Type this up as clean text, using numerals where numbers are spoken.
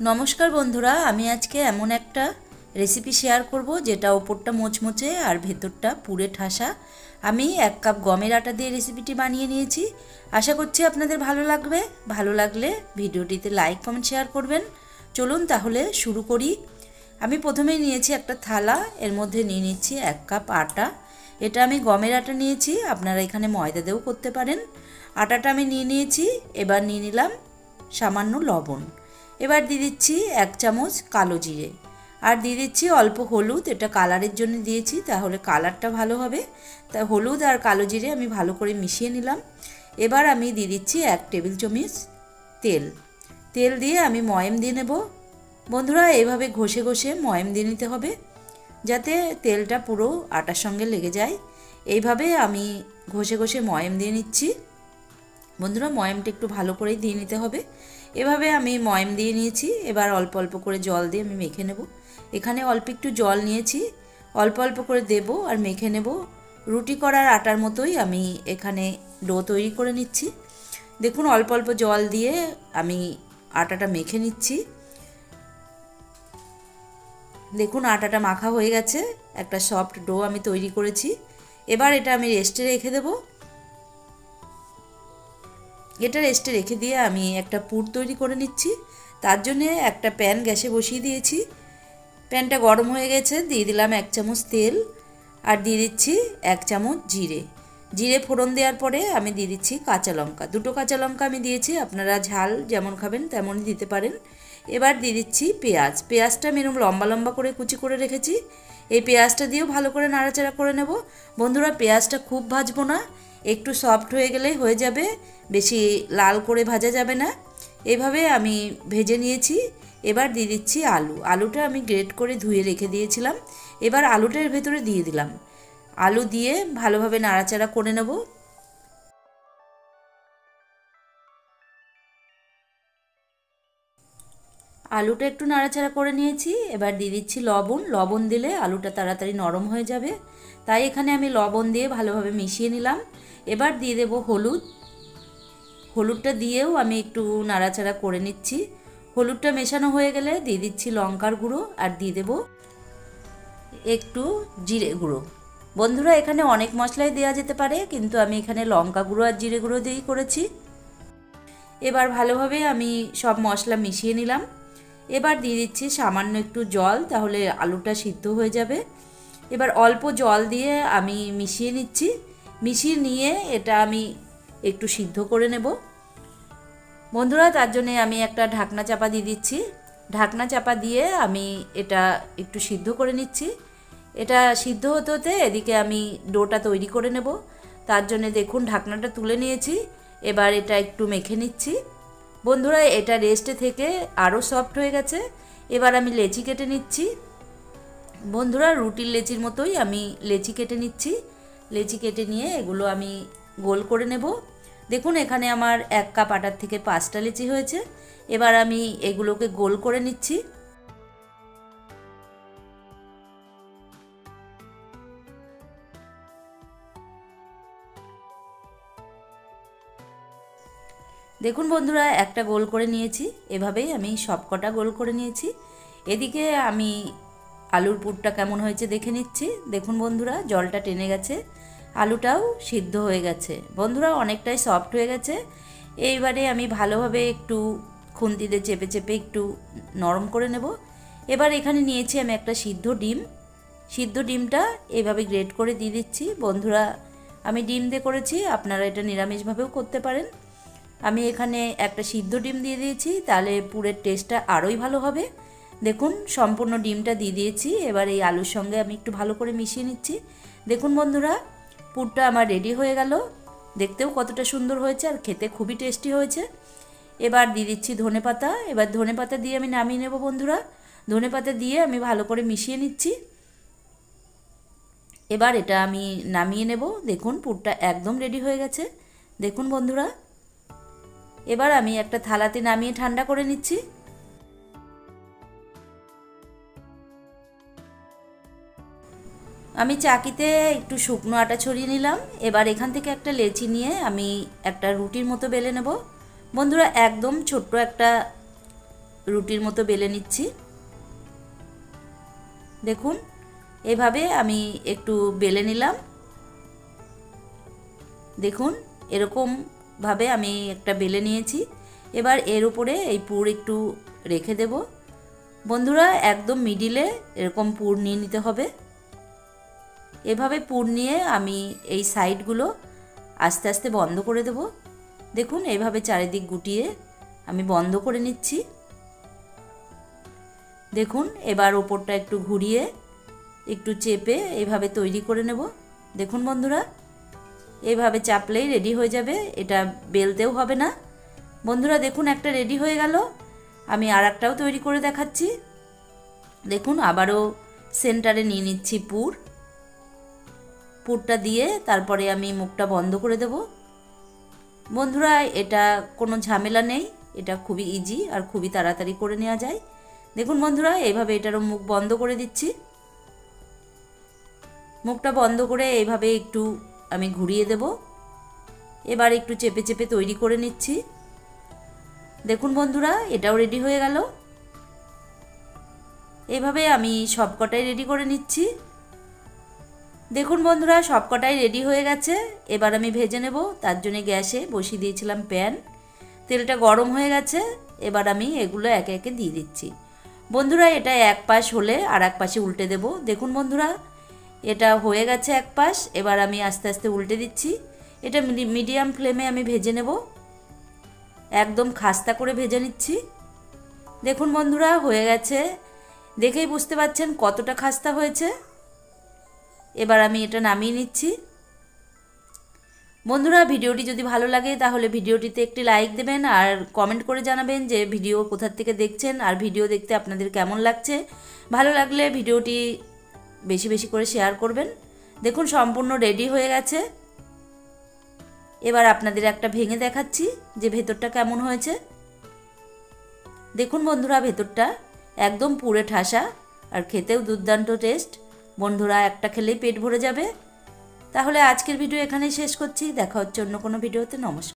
नमस्कार बंधुरा आमी आज के एमन एक रेसिपि शेयर करब जेटा ओपरटा मोचमोचे और भेतरटा पुरे ठासा। आमी एक कप गमेर आटा दिए रेसिपिटी बानिए निएछि। आशा करछि आपनादेर भालो लागबे। भालो लागले भिडियोटिते लाइक कमेंट शेयर करबेन। चलुन ताहले शुरू करी। आमी प्रथमेई निएछि एकटा थाला, एर मध्ये निये निচ্ছি एक कप आटा। এটা আমি গমের আটা নিয়েছি, আপনারা এখানে ময়দা দিয়েও করতে পারেন। আটাটা আমি নিয়ে নিয়েছি। এবার নিয়ে নিলাম সামান্য লবণ। এবার দিয়ে দিচ্ছি এক চামচ কালো জিরে আর দিয়ে দিচ্ছি অল্প হলুদ। এটা কালারের জন্য দিয়েছি, তাহলে কালারটা ভালো হবে। তাই হলুদ আর কালো জিরে আমি ভালো করে মিশিয়ে নিলাম। এবার আমি দিয়ে দিচ্ছি এক টেবিল চামচ তেল। তেল দিয়ে আমি ময়াম দিয়ে নেব। বন্ধুরা এইভাবে ঘষে ঘষে ময়াম দিয়ে নিতে হবে যাতে তেলটা পুরো আটার সঙ্গে লেগে যায়। এইভাবে আমি ঘষে ঘষে ময়াম দিয়ে নিচ্ছি। বন্ধুরা ময়ামটা একটু ভালো করেই দিয়ে নিতে হবে। এভাবে আমি ময়াম দিয়ে নিয়েছি। এবার অল্প অল্প করে জল দিয়ে আমি মেখে নেব। এখানে অল্প একটু জল নিয়েছি, অল্প অল্প করে দেব আর মেখে নেব। রুটি করার আটার মতোই আমি এখানে ডো তৈরি করে নিচ্ছি। দেখুন অল্প অল্প জল দিয়ে আমি আটাটা মেখে নিচ্ছি। দেখুন আটাটা মাখা হয়ে গেছে, একটা সফট ডো আমি তৈরি করেছি। এবার এটা আমি রেস্টে রেখে দেব। এটা রেস্টে রেখে দিয়ে আমি একটা পুর তৈরি করে নিচ্ছি। তার জন্য একটা প্যান গ্যাসে বসিয়ে দিয়েছি। প্যানটা গরম হয়ে গেছে, দিয়ে দিলাম এক চামচ তেল আর দিয়ে দিচ্ছি এক চামচ জিরে। জিরে ফোড়ন দেওয়ার পরে আমি দিয়ে দিচ্ছি কাঁচা লঙ্কা। দুটো কাঁচা লঙ্কা আমি দিয়েছি, আপনারা ঝাল যেমন খাবেন তেমনই দিতে পারেন। এবার দিয়ে দিচ্ছি পেঁয়াজ। পেঁয়াজটা আমি এরকম লম্বা লম্বা করে কুচি করে রেখেছি। এই পেঁয়াজটা দিয়েও ভালো করে নাড়াচাড়া করে নেব। বন্ধুরা পেঁয়াজটা খুব ভাজবো না, একটু সফট হয়ে গেলেই হয়ে যাবে, বেশি লাল করে ভাজা যাবে না। এইভাবে আমি ভেজে নিয়েছি। এবার দিয়ে দিচ্ছি আলু। আলুটা আমি গ্রেট করে ধুয়ে রেখে দিয়েছিলাম। এবার আলুটার ভেতরে দিয়ে দিলাম। আলু দিয়ে ভালোভাবে নাড়াচাড়া করে নেব। আলুটা একটু নাড়াচাড়া করে নিয়েছি। এবার দিয়ে দিচ্ছি লবণ। লবণ দিলে আলুটা তাড়াতাড়ি নরম হয়ে যাবে, তাই এখানে আমি লবণ দিয়ে ভালোভাবে মিশিয়ে নিলাম। এবার দিয়ে দেব হলুদ। হলুদটা দিয়েও আমি একটু নাড়াচাড়া করে নিচ্ছি। হলুদটা মেশানো হয়ে গেলে দিয়ে দিচ্ছি লঙ্কার গুঁড়ো আর দিয়ে দেব একটু জিরে গুঁড়ো। বন্ধুরা এখানে অনেক মশলাই দেওয়া যেতে পারে, কিন্তু আমি এখানে লঙ্কা গুঁড়ো আর জিরে গুঁড়ো দিয়েই করেছি। এবার ভালোভাবে আমি সব মশলা মিশিয়ে নিলাম। এবার দিয়ে দিচ্ছি সামান্য একটু জল, তাহলে আলুটা সিদ্ধ হয়ে যাবে। এবার অল্প জল দিয়ে আমি মিশিয়ে নিচ্ছি। মিশিয়ে নিয়ে এটা আমি একটু সিদ্ধ করে নেব। বন্ধুরা তার জন্য আমি একটা ঢাকনা চাপা দিয়ে দিচ্ছি। ঢাকনা চাপা দিয়ে আমি এটা একটু সিদ্ধ করে নিচ্ছি। এটা সিদ্ধ হতে হতে এদিকে আমি ডোটা তৈরি করে নেব। তার জন্য দেখুন ঢাকনাটা তুলে নিয়েছি। এবার এটা একটু মেখে নিচ্ছি। বন্ধুরা এটা রেস্টে থেকে আরও সফট হয়ে গেছে। এবার আমি লেচি কেটে নিচ্ছি। বন্ধুরা রুটির লেচির মতোই আমি লেচি কেটে নিচ্ছি। লেচি কেটে নিয়ে এগুলো আমি গোল করে নেব। দেখুন এখানে আমার এক কাপ আটার থেকে 5টা লেচি হয়েছে। এবার আমি এগুলোকে গোল করে নিচ্ছি। দেখুন বন্ধুরা একটা গোল করে নিয়েছি। এভাবেই আমি সবকটা গোল করে নিয়েছি। এদিকে আমি আলুর পুরটা কেমন হয়েছে দেখে নিচ্ছি। দেখুন বন্ধুরা জলটা টেনে গেছে, আলুটাও সিদ্ধ হয়ে গেছে। বন্ধুরা অনেকটাই সফট হয়ে গেছে। এইবারে আমি ভালোভাবে একটু খুন্তিতে চেপে চেপে একটু নরম করে নেব। এবার এখানে নিয়েছি আমি একটা সিদ্ধ ডিম। সিদ্ধ ডিমটা এইভাবে গ্রেট করে দিয়ে দিচ্ছি। বন্ধুরা আমি ডিম দিয়ে করেছি, আপনারা এটা নিরামিষভাবেও করতে পারেন। আমি এখানে একটা সিদ্ধ ডিম দিয়ে দিয়েছি, তাহলে পুরের টেস্টটা আরোই ভালো হবে। দেখুন সম্পূর্ণ ডিমটা দিয়ে দিয়েছি। এবার এই আলুর সঙ্গে আমি একটু ভালো করে মিশিয়ে নিচ্ছি। দেখুন বন্ধুরা পুরটা আমার রেডি হয়ে গেল। দেখতেও কতটা সুন্দর হয়েছে আর খেতে খুবই টেস্টি হয়েছে। এবার দিয়ে দিচ্ছি ধনেপাতা। এবার ধনেপাতা দিয়ে আমি নামিয়ে নেব। বন্ধুরা ধনেপাতা দিয়ে আমি ভালো করে মিশিয়ে নিচ্ছি। এবার এটা আমি নামিয়ে নেব। দেখুন পুরটা একদম রেডি হয়ে গেছে। দেখুন বন্ধুরা এবার আমি একটা থালাতে নামিয়ে ঠান্ডা করে নিচ্ছি। আমি চাকিতে একটু শুকনো আটা ছড়িয়ে নিলাম। এবার এখান থেকে একটা লেচি নিয়ে আমি একটা রুটির মতো বেলে নেব। বন্ধুরা একদম ছোট্ট একটা রুটির মতো বেলে নিচ্ছি। দেখুন এভাবে আমি একটু বেলে নিলাম। দেখুন এরকম ভাবে আমি একটা বেলে নিয়েছি। এবার এর উপরে এই পুর একটু রেখে দেব। বন্ধুরা একদম মিডিলে এরকম পুর নিয়ে নিতে হবে। এভাবে পুর নিয়ে আমি এই সাইডগুলো আস্তে আস্তে বন্ধ করে দেব। দেখুন এইভাবে চারিদিক গুটিয়ে আমি বন্ধ করে নিচ্ছি। দেখুন এবার ওপরটা একটু ঘুরিয়ে একটু চেপে এইভাবে তৈরি করে নেব। দেখুন বন্ধুরা এইভাবে চাপলেই রেডি হয়ে যাবে, এটা বেলতেও হবে না। বন্ধুরা দেখুন একটা রেডি হয়ে গেল। আমি আর একটাও তৈরি করে দেখাচ্ছি। দেখুন আবারও সেন্টারে নিয়ে নিচ্ছি পুরটা দিয়ে তারপরে আমি মুখটা বন্ধ করে দেব। বন্ধুরা এটা কোনো ঝামেলা নেই, এটা খুবই ইজি আর খুবই তাড়াতাড়ি করে নেওয়া যায়। দেখুন বন্ধুরা এইভাবে এটারও মুখ বন্ধ করে দিচ্ছি। মুখটা বন্ধ করে এইভাবে একটু আমি ঘুরিয়ে দেব। এবার একটু চেপে চেপে তৈরি করে নিচ্ছি। দেখুন বন্ধুরা এটাও রেডি হয়ে গেল। এইভাবে আমি সবকটাই রেডি করে নিচ্ছি। দেখুন বন্ধুরা সবকটাই রেডি হয়ে গেছে। এবার আমি ভেজে নেব। তার জন্য গ্যাসে বসিয়ে দিয়েছিলাম প্যান, তেলটা গরম হয়ে গেছে। এবার আমি এগুলো একে একে দিয়ে দিচ্ছি। বন্ধুরা এটা এক পাশ হলে আর এক পাশে উল্টে দেব। দেখুন বন্ধুরা এটা হয়ে গেছে এক পাশ। এবার আমি আস্তে আস্তে উল্টে দিচ্ছি। এটা মিডিয়াম ফ্লেমে আমি ভেজে নেব, একদম খাস্তা করে ভেজে নিচ্ছি। দেখুন বন্ধুরা হয়ে গেছে, দেখেই বুঝতে পারছেন কতটা খাস্তা হয়েছে। এবার আমি এটা নামিয়ে নিচ্ছি। বন্ধুরা ভিডিওটি যদি ভালো লাগে তাহলে ভিডিওটিতে একটি লাইক দেবেন আর কমেন্ট করে জানাবেন যে ভিডিও কোথা থেকে দেখছেন আর ভিডিও দেখতে আপনাদের কেমন লাগছে। ভালো লাগলে ভিডিওটি বেশি বেশি করে শেয়ার করবেন। দেখুন সম্পূর্ণ রেডি হয়ে গেছে। এবার আপনাদের একটা ভেঙে দেখাচ্ছি যে ভেতরটা কেমন হয়েছে। দেখুন বন্ধুরা ভেতরটা একদম পুরে ঠাসা আর খেতেও দুর্দান্ত টেস্ট। বন্ধুরা একটা খেলেই পেট ভরে যাবে। তাহলে আজকের ভিডিও এখানেই শেষ করছি। দেখা হচ্ছে অন্য কোনো ভিডিওতে। নমস্কার।